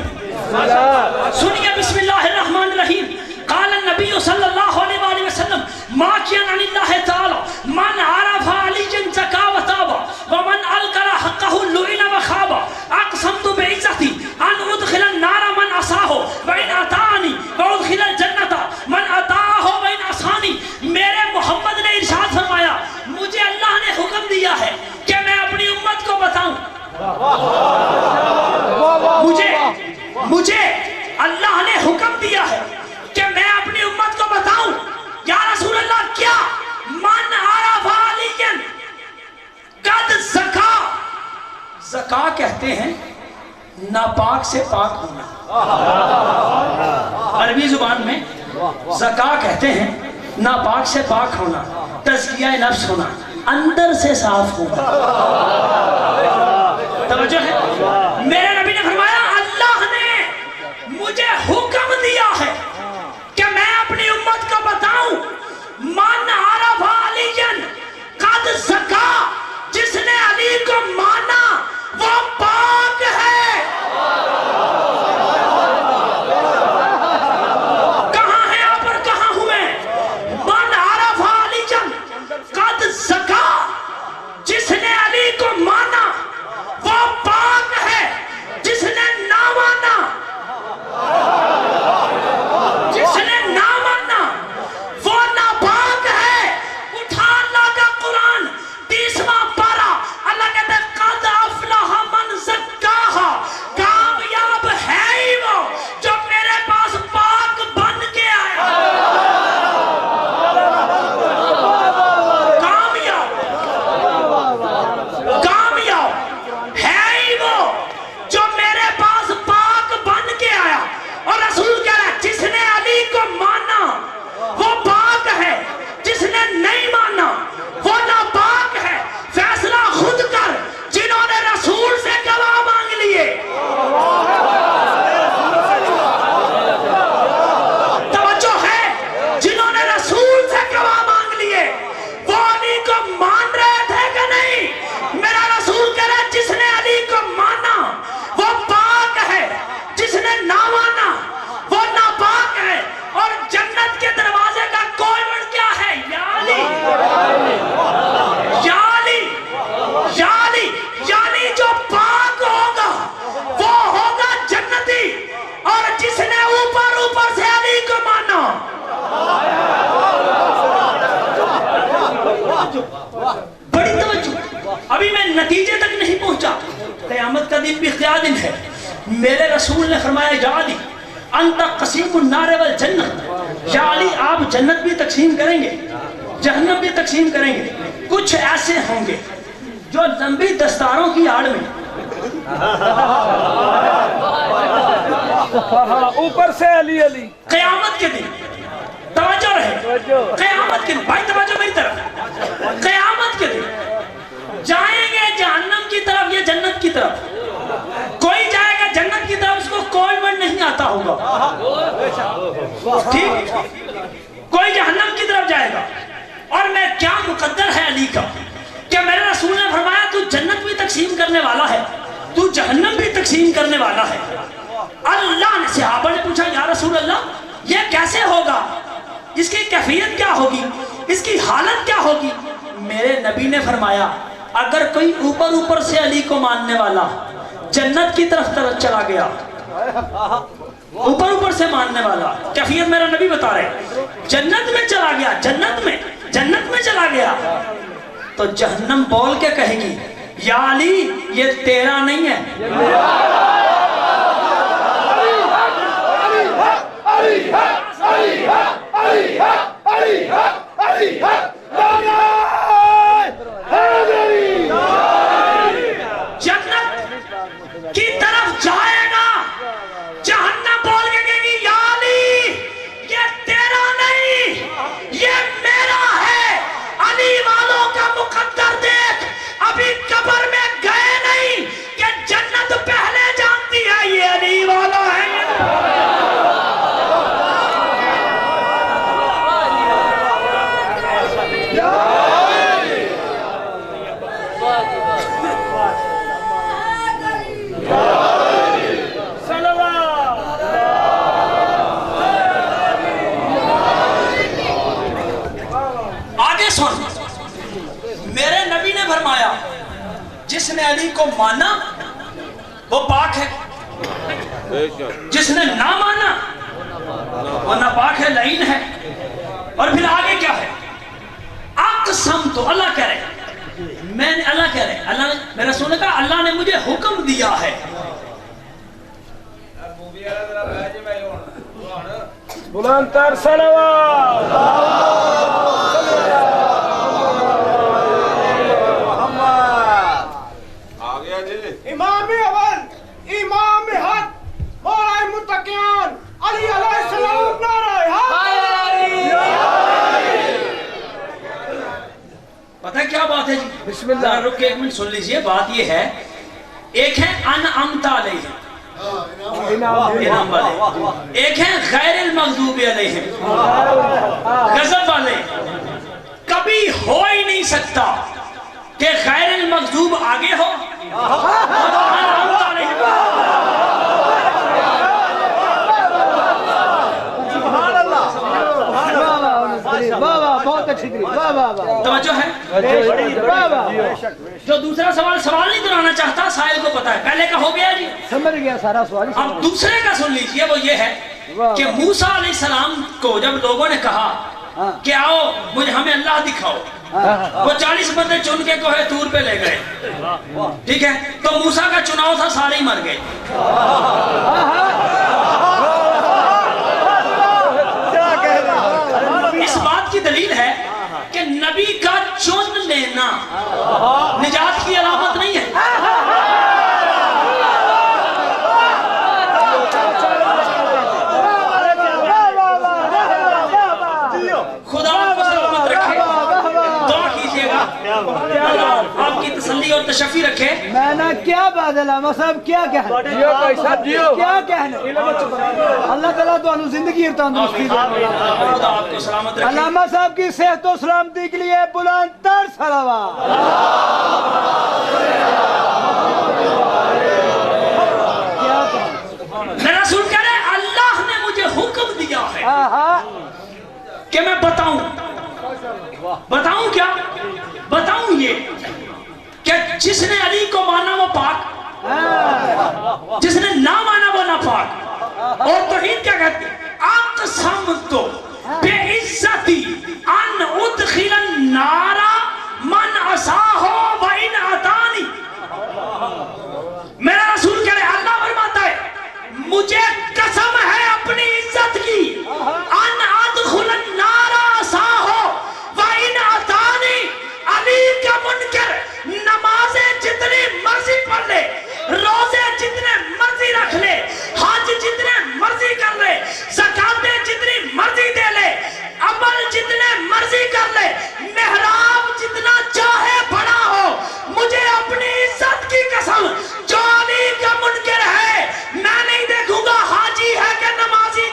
سنیے بسم اللہ الرحمن الرحیم. قال النبی صلی اللہ علیہ وآلہ وسلم ماکین عن اللہ تعالی من عرف علیجا زکا و تابا ومن القر حقہ لعن و خابا اقسمت بعزتی ان ادخل النار من عصاہ وان اطاعنی وادخل الجنت من اطاعہ وان عصانی. میرے محمد نے ارشاد فرمایا مجھے اللہ نے حکم دیا ہے کہ میں اپنی امت کو بتاؤں. مجھے اللہ نے حکم دیا ہے کہ میں اپنی امت کو بتاؤں. یا رسول اللہ کیا؟ من عرف علیًا قد زکا. زکا کہتے ہیں ناپاک سے پاک ہونا. عربی زبان میں زکا کہتے ہیں ناپاک سے پاک ہونا، تزکیہ نفس ہونا، اندر سے صاف ہونا. توجہ ہے؟ میرے نبی نے فرمایا اللہ نے مجھے حکم دیا ہے کہ میں اپنی امت کو بتاؤں من عرف علیًا قد زکا، جس نے علی کو مانا وہ پاک ہے. کہاں ہیں آپ اور کہاں ہوئے؟ من عرف علیًا قد زکا، جس نے علی کو مانا وہ پاک ہے. توجہ، بڑی توجہ، ابھی میں نتیجے تک نہیں پہنچا. قیامت کا دن بھی اختیار دن ہے. میرے رسول نے فرمایا یا علی انت قسیم النار والجنہ، یا علی آپ جنت بھی تقسیم کریں گے جہنم بھی تقسیم کریں گے. کچھ ایسے ہوں گے جو لمبی دستاروں کی آڑ میں اوپر سے علی علی قیامت کے دن، توجہ رہے، قیامت کے دن، بھائی توجہ میری طرف، قیامت کے دن جائیں گے جہنم کی طرف یا جنت کی طرف. کوئی جائے گا جنت کی طرف، اس کو کوئی ورڈ نہیں آتا ہوگا، ٹھیک، کوئی جہنم کی طرف جائے گا. اور میں کیا مقدر ہے علی کا کہ میرے رسول نے فرمایا تو جنت بھی تقسیم کرنے والا ہے، تو جہنم بھی تقسیم کرنے والا ہے. اللہ نے، صحابہ نے پوچھا یا رسول اللہ یہ کیسے ہوگا، اس کی کیفیت کیا ہوگی، اس کی حالت کیا ہوگی؟ میرے نبی نے فرمایا اگر کوئی اوپر اوپر سے علی کو ماننے والا جنت کی طرف چلا گیا، اوپر اوپر سے ماننے والا، کیفیت میرا نبی بتا رہے، جنت میں چلا گیا، جنت میں چلا گیا، تو جہنم بول کے کہے گی یا علی یہ تیرا نہیں ہے، جنت کی طرف جائے گا، جہنم بول کے کہے گی یا علی یہ تیرا نہیں یہ میرا ہے. علی والوں کا مقدر دیکھ، ابھی قبر میں گئے نہیں کہ جنت پہلے جانتی ہے یہ علی والا ہے. آگے سن، میرے نبی نے فرمایا جس نے علی کو مانا وہ پاک ہے، جس نے نہ مانا وہ ناپاک ہے، لعین ہے. اور پھر آگے کیا ہے؟ اقسم تو اللہ کہہ رہے، میں نے اللہ کہہ رہے، اللہ نے، میرا رسول نے کہا اللہ نے مجھے حکم دیا ہے. بلند تر صلوات امام اول، امام حق، مولا متقیان، علی علیہ السلام، نعرہ پتہ کیا بات ہے جی؟ بسم اللہ، رک کے ایک منٹ سن لیجئے. بات یہ ہے، ایک ہے انعمت علیہ، انعام والے، ایک ہے غیر المغضوب علیہم، غضب والے. کبھی ہو ہی نہیں سکتا کہ غیر المغضوب آگے ہو انعمت علیہم. بہت اچھی توجہ ہے. جو دوسرا سوال نہیں دلانا چاہتا، سائل کو پتا ہے پہلے کا ہو گیا جی، سمجھ گیا سارا سوال. اب دوسرے کا سن لیجئے. وہ یہ ہے کہ موسیٰ علیہ السلام کو جب لوگوں نے کہا کہ آؤ ہمیں اللہ دکھاؤ، وہ 40 بندے چن کے کوہ طور پہ لے گئے، ٹھیک ہے، تو موسیٰ کا چناؤ تھا، سارے ہی مر گئے. اس بات کی دلیل ہے کہ نبی کا چن لینا نجات کی علامت نہیں ہے. خدا آپ کو سلامت رکھے، دعا کیجئے گا اللہ آپ کی تسلی اور تشفی رکھے. میں نے کیا بات علامہ صاحب کیا کہنا، کیا کہنا، اللہ تعالیٰ تو انہوں زندگی اور تندرستی دے. خدا آپ کو سلامت رکھے. علامہ صاحب کی صحت و سلامتی کے لیے بلند تر صلوات. میرا رسول کہہ رہے اللہ نے مجھے حکم دیا ہے کہ میں بتاؤں کیا؟ بتاؤں یہ کہ جس نے علی کو مانا وہ پاک، جس نے نہ مانا وہ ناپاک. اور توحید کیا کہتے ہیں؟ اقسمت بے عزتی ان ادخل النار کا منکر نمازیں جتنی مرضی پڑھ لے، روزے جتنے مرضی رکھ لے، حج جتنے مرضی کر لے، زکاتیں جتنی مرضی دے لے، عمل جتنے مرضی کر لے، محراب جتنا چاہے بڑا ہو، مجھے اپنی عزت کی قسم جو علی کا منکر ہے میں نہیں دیکھوں گا حاجی ہے کہ نمازی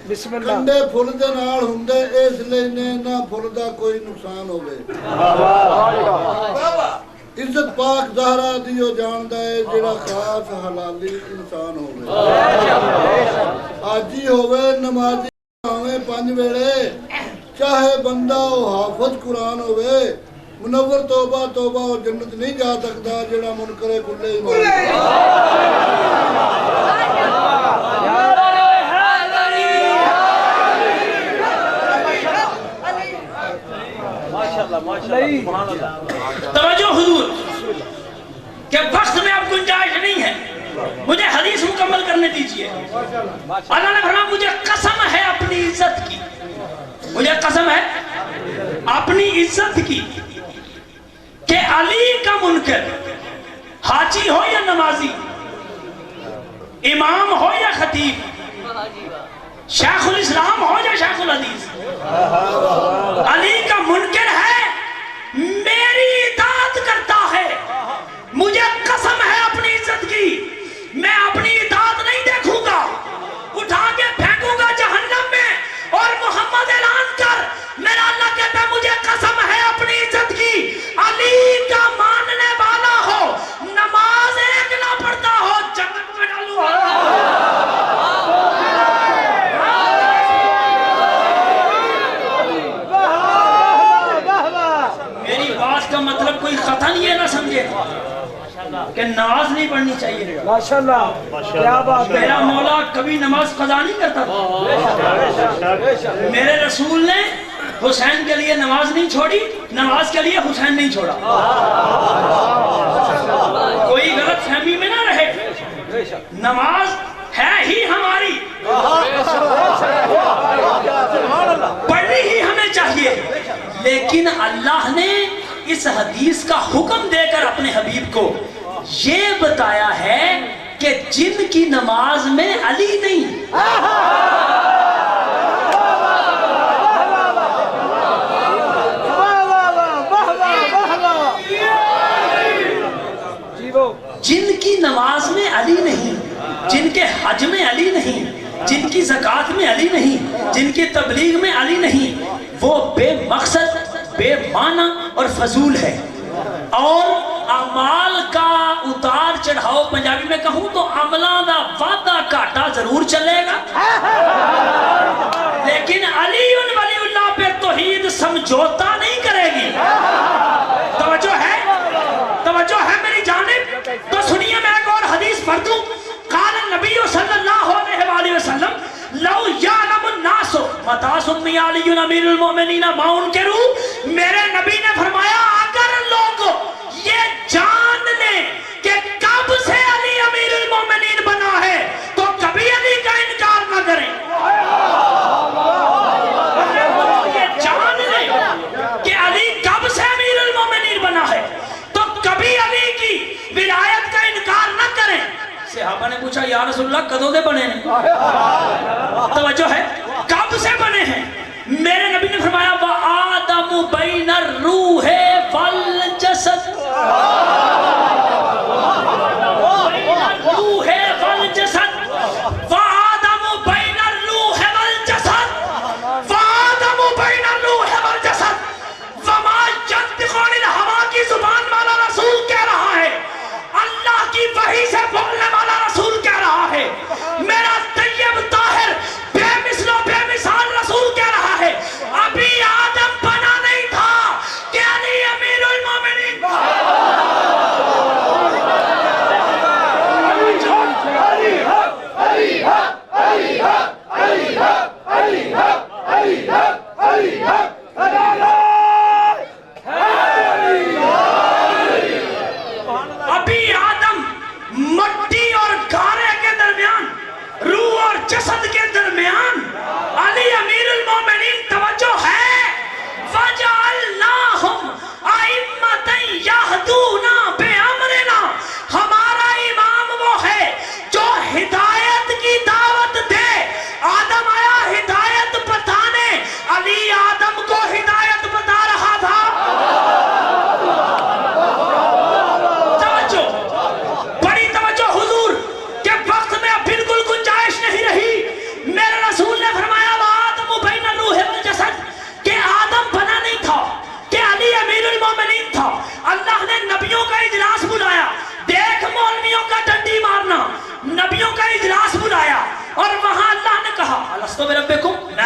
بسم اللہ کنڈے فل دے نال ہوندے اس لیے نے نہ فل دا کوئی نقصان ہوے عزت پاک زہرا دیو جاندا ہے جڑا خاص حلالی انسان ہوے حاجی ہوے نمازی ہوے پنج ویلے چاہے بندہ او حافظ قرآن ہوے منور توبہ توبہ او جنت نہیں جا سکدا جڑا منکر کلے ایمان توجہ حضور کہ وقت میں اب گنجائش نہیں ہے، مجھے حدیث مکمل کرنے دیجئے۔ اللہ نے فرمایا مجھے قسم ہے اپنی عزت کی، مجھے قسم ہے اپنی عزت کی کہ علی کا منکر حاجی ہو یا نمازی، امام ہو یا خطیب، شیخ الاسلام ہو یا شیخ الحدیث، علی کا منکر ہے میری اطاعت کرتا ہے، مجھے قسم ہے اپنی عزت کی میں اپنی اطاعت نہیں دیکھوں گا، اٹھا کے پھینکوں گا جہنم میں اور محمد اعلان کر میرا اللہ کہتا ہے مجھے قسم ہے اپنی عزت کی علی کا ماننے والا ہو نماز ایک نہ پڑھتا ہو جنت میں ڈالوں مطلب کوئی خطا نہیں ہے، نہ سمجھے کہ نماز نہیں پڑھنی چاہیے۔ ماشاءاللہ کیا بات ہے، میرا مولا کبھی نماز قضا نہیں کرتا تھا، میرے رسول نے حسین کے لیے نماز نہیں چھوڑی، نماز کے لیے حسین نہیں چھوڑا۔ کوئی غلط فہمی میں نہ رہے، نماز ہے ہی ہماری، پڑھنی ہی ہمیں چاہیے، لیکن اللہ نے اس حدیث کا حکم دے کر اپنے حبیب کو یہ بتایا ہے کہ جن کی نماز میں علی نہیں، جن کی نماز میں علی نہیں، جن کے حج میں علی نہیں، جن کی زکوٰۃ میں علی نہیں، جن کی تبلیغ میں علی نہیں، وہ بے مقصد، بے معنی اور فضول ہے۔ اور اعمال کا اتار چڑھاؤ پنجابی میں کہوں تو عملاں دا وعدہ کاٹا ضرور چلے گا، لیکن علی ولی اللہ پہ توحید سمجھوتا نہیں کرے گی۔ توجہ ہے میری جانب؟ تو سنیے میں ایک اور حدیث پڑھ دوں۔ قال النبی صلی اللہ علیہ وآلہ وسلم لو یعلم الناس متی سمی علی امیر المومنین ما انکروا، میرے نبی نے فرمایا اگر لوگ یہ جان لیں کہ کب سے علی امیر المومنین بنا ہے تو کبھی علی کا انکار نہ کریں۔ یہ جان لیں کہ علی کب سے امیر المومنین بنا ہے تو کبھی علی کی ولایت کا انکار نہ کریں۔ صحابہ نے پوچھا یا رسول اللہ کدوں دے بنے ہیں؟ توجہ ہے، کب سے بنے ہیں؟ میرے نبی نے فرمایا وَآدَمُ بَيْنَ الرُّوحِ وَالْجَسَدِ، الروح والجسد، وآدم بین الروح والجسد، وآدم بین الروح والجسد، وما ينطق عن الهوى کی زبان والا رسول کہہ رہا ہے، اللہ کی وحی سے بولنے والا رسول کہہ رہا ہے، میرا طیب طاہر بے مثل و بے مثال رسول کہہ رہا ہے، ابھی آدم بنا نہیں تھا کہ علی امیر المومنین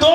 2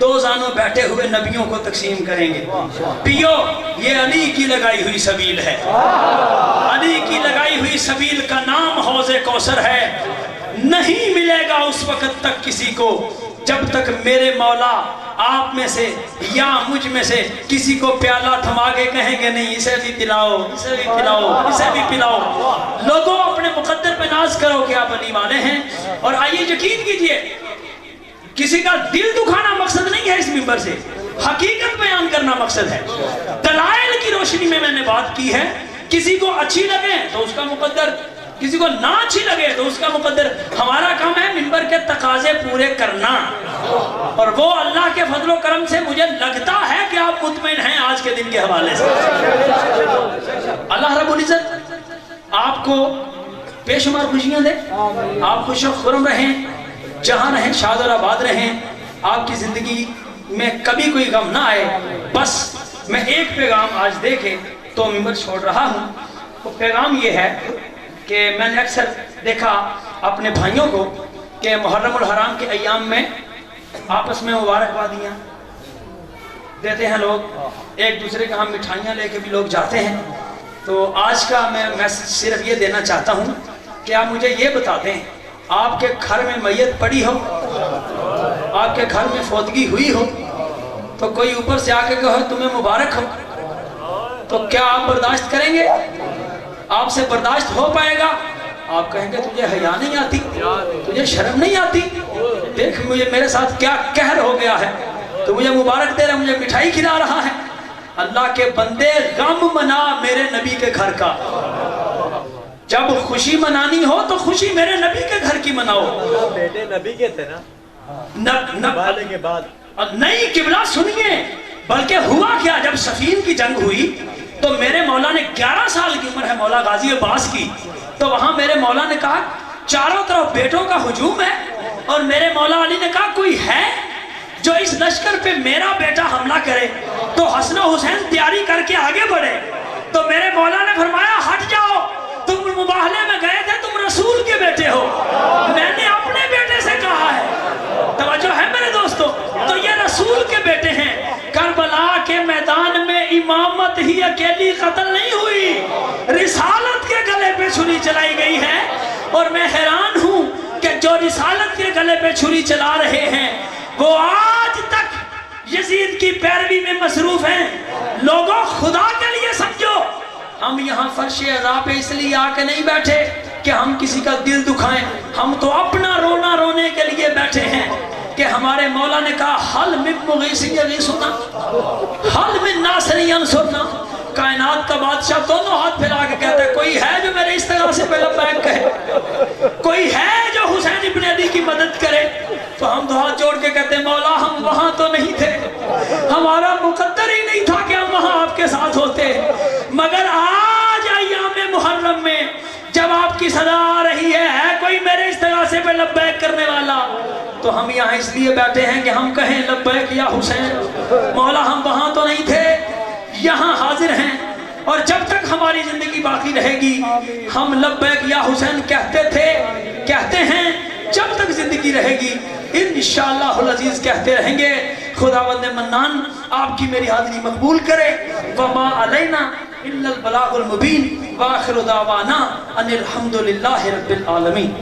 دو زانوں بیٹھے ہوئے نبیوں کو تقسیم کریں گے. پیو یہ علی کی لگائی ہوئی سبیل ہے. علی کی لگائی ہوئی سبیل کا نام حوض کوثر ہے. نہیں ملے گا اس وقت تک کسی کو جب تک میرے مولا آپ میں سے یا مجھ میں سے کسی کو پیالہ تھما کے کہیں گے نہیں اسے بھی پلاؤ، اسے بھی پلاؤ، اسے بھی پلاؤ. لوگوں اپنے مقدر پہ ناز کرو کہ آپ علی والے ہیں. اور آئیے یقین کیجئے کسی کا دل دکھانا مقصد نہیں ہے اس منبر سے، حقیقت بیان کرنا مقصد ہے. دلائل کی روشنی میں نے بات کی ہے. کسی کو اچھی لگے تو اس کا مقدر، کسی کو نہ اچھی لگے تو اس کا مقدر. ہمارا کام ہے منبر کے تقاضے پورے کرنا، اور وہ اللہ کے فضل و کرم سے مجھے لگتا ہے کہ آپ مطمئن ہیں آج کے دن کے حوالے سے. اللہ رب العزت آپ کو بے شمار خوشیاں دے، آپ خوش و خرم رہیں، جہاں رہیں شاد اور آباد رہیں. آپ کی زندگی میں کبھی کوئی غم نہ آئے. بس میں ایک پیغام آج دے کے تو منبر چھوڑ رہا ہوں. وہ پیغام یہ ہے کہ میں نے اکثر دیکھا اپنے بھائیوں کو کہ محرم الحرام کے ایام میں آپس میں مبارکبادیاں دیتے ہیں لوگ، ایک دوسرے کا ہم مٹھائیاں لے کے بھی لوگ جاتے ہیں. تو آج کا میں میسج صرف یہ دینا چاہتا ہوں کہ آپ مجھے یہ بتا دیں، آپ کے گھر میں میت پڑی ہو، آپ کے گھر میں فوتگی ہوئی ہو، تو کوئی اوپر سے آ کے کہے تمہیں مبارک ہو، تو کیا آپ برداشت کریں گے؟ آپ سے برداشت ہو پائے گا؟ آپ کہیں گے تجھے حیا نہیں آتی، تجھے شرم نہیں آتی، دیکھ مجھے میرے ساتھ کیا قہر ہو گیا ہے، تو مجھے مبارک دے رہا، مجھے مٹھائی کھلا رہا ہے. اللہ کے بندے غم منا میرے نبی کے گھر کا. جب خوشی منانی ہو تو خوشی میرے نبی کے گھر کی مناؤ. بیٹے نبی کے تھے نا والے کے بعد. نہیں قبلہ سنیے، بلکہ ہوا کیا جب صفین کی جنگ ہوئی تو میرے مولا نے 11 سال کی عمر ہے مولا غازی عباس کی، تو وہاں میرے مولا نے کہا چاروں طرف بیٹوں کا ہجوم ہے، اور میرے مولا علی نے کہا کوئی ہے جو اس لشکر پہ میرا بیٹا حملہ کرے. تو حسن و حسین تیاری کر کے آگے بڑھے، تو میرے مولا نے فرمایا ہٹ جاؤ، تم مباہلے میں گئے تھے، تم رسول کے بیٹے ہو، میں نے اپنے بیٹے سے کہا ہے. توجہ ہے میرے دوستو، تو یہ رسول کے بیٹے ہیں. کربلا کے میدان میں امامت ہی اکیلی قتل نہیں ہوئی، رسالت کے گلے پہ چھری چلائی گئی ہے. اور میں حیران ہوں کہ جو رسالت کے گلے پہ چھری چلا رہے ہیں وہ آج تک یزید کی پیروی میں مصروف ہیں. لوگوں خدا کے لیے سمجھو، ہم یہاں فرش عزا پہ اس لیے آ کے نہیں بیٹھے کہ ہم کسی کا دل دکھائیں، ہم تو اپنا رونا رونے کے لیے بیٹھے ہیں کہ ہمارے مولا نے کہا حل من مغیث یغیثنا حل من ناصر ینصرنا. کائنات کا بادشاہ دونوں ہاتھ پھیلا کے کہتا ہے کوئی ہے جو میرے استغاثے پہ لبیک کہے، کوئی ہے جو حسین ابن علی کی مدد کرے. تو ہم دو ہاتھ جوڑ کے کہتے ہیں مولا ہم وہاں تو نہیں تھے، ہمارا مقدر ہی نہیں تھا کہ ہم وہاں آپ کے ساتھ ہوتے، مگر آج ایام محرم میں جب آپ کی صدا آ رہی ہے کوئی میرے استغاثے پہ لبیک کرنے والا، تو ہم یہاں اس لیے بیٹھے ہیں کہ ہم کہیں لبیک یا حسین. مولا ہم وہاں تو نہیں تھے، یہاں حاضر ہیں، اور جب تک ہماری زندگی باقی رہے گی ہم لبیک یا حسین کہتے تھے، کہتے ہیں، جب تک زندگی رہے گی انشاءاللہ العزیز کہتے رہیں گے. خداوند منان آپ کی میری حاضری مقبول کرے. وما علینا الا البلاغ المبین، وآخر دعوانا ان الحمدللہ رب العالمین.